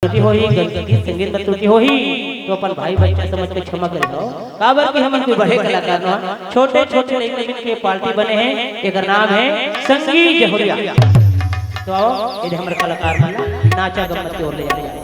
त्रुटि हो ही गलती संगीत में त्रुटि हो ही तो अपन भाई बच्चा समझ के क्षमा कर दो। काबर कि हमन कोई बड़े कलाकार न छोटे छोटे लड़के मिल के पार्टी बने हैं। एक नाम है संगीत जहुरिया। तो आओ ये हमारे कलाकार मन नाचा गम्मत की ओर ले जाए।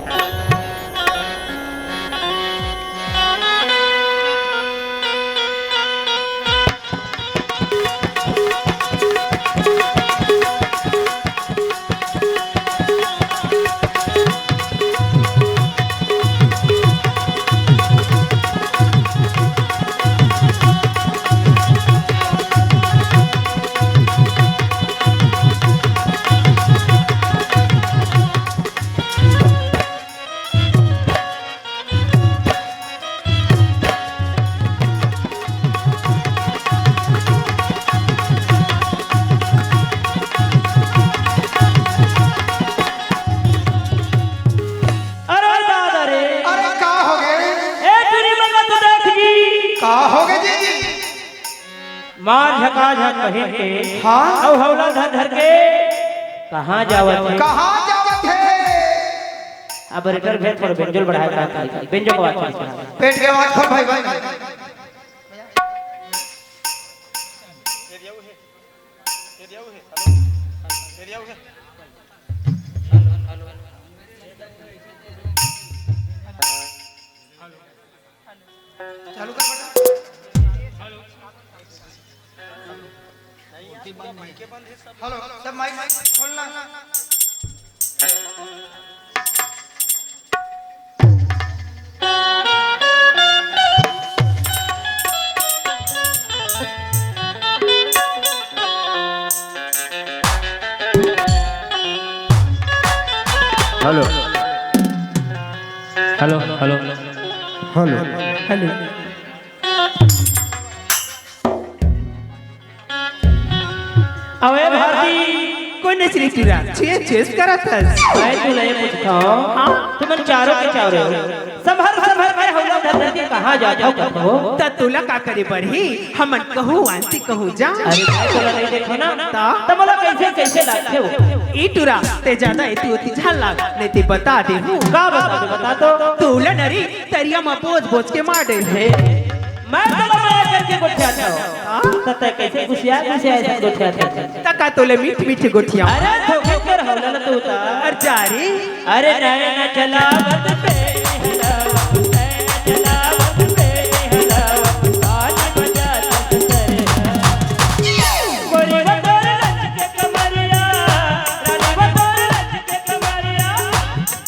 मार झका झक पहन के हाँ औ हौला धर धर के कहाँ जावत है अब रिटर भेज पर बेंजल बढ़ाया था बेंजो को आवाज पेट के आवाज खोल भाई भाई चालू कर हेलो सब माइक खोलना। Hello hello hello hello hello अबे भारती कोई नचरी टीरा चेस करत है। मैं तू नहीं पूछता हूं हां तुम चारों के चारों संभर के हौला धर के कहां जाता हो त तुला का करे बढ़ी हमन कहू आंटी कहू जा। अरे काय तोला नहीं देखो ना त मला कैसे लागते हो ई टूरा ते ज्यादा एती होती झाल लाग नहीं ते बता दे हूं का बता तो तुला नरी तरिया में बोझ के मार दे है। मैं तला माया करके गोठिया था तते कैसे खुशिया ऐसे गोठिया था तका तोले मीठ गोठिया। अरे धोखे कर हौला न तू ता अरे जा रे अरे नैन चलावत पे हलावत नैन चलावत पे हलावत आज बजा सरे गोरी बतौर लच के कमरिया रानी बतौर लच के कमरिया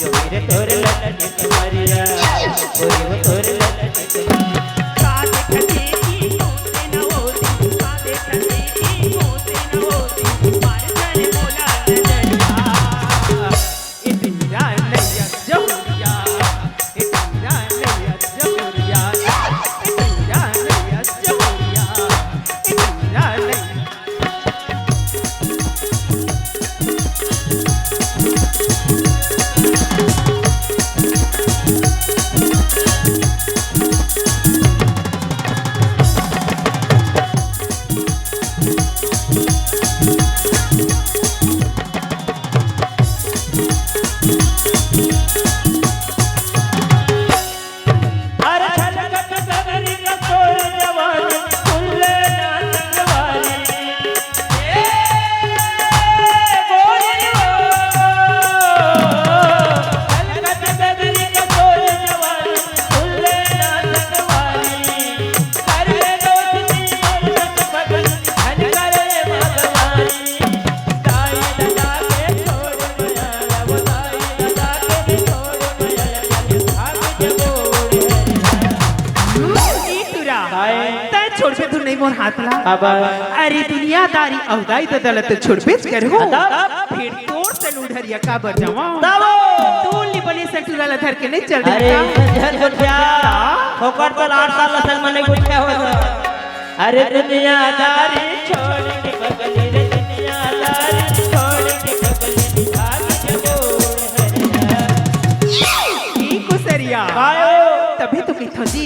जो मेरे तोर लच के कमरिया गोरी बतौर लच के मोर हाथला अरे दुनियादारी औदाई तो दलत छोड़बेच कर हो फिर तोर से लुढ़रिया का बजावा तू ली बने सटुरा धर के नहीं चल अरे धर गोठिया ठोकर तो 8 साल असल में नहीं गोठिया हो। अरे दुनियादारी छोड़ के बगली रे दुनियादारी छोड़ के बगली भाग जबोर हरिया ई कुसरिया तभी तो किथो जी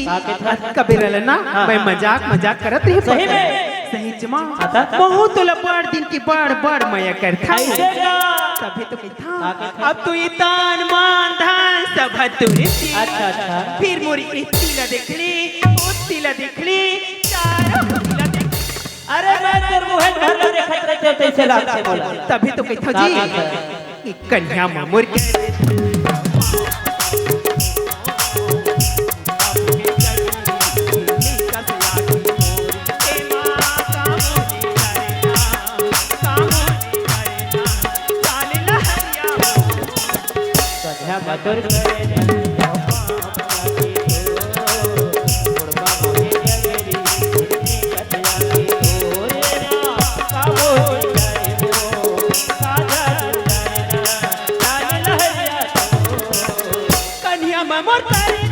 कबीरल ना मैं मजाक करत रही सही में सही जमा बहुत बड़ दिन की बड़ मैं करता सभी तो कहता अब तू ये तान मान धान सब तुरे अच्छा अच्छा फिर मोरी इस्तीला देखली उस्तीला देखली चारों तिला देख अरे मैं तेरे मुंह ढल देखत रहते तैसे लागते बोला तभी तो कहता जी कि कन्या मामूर के कन्या मधुर करे कन्या मामूर करे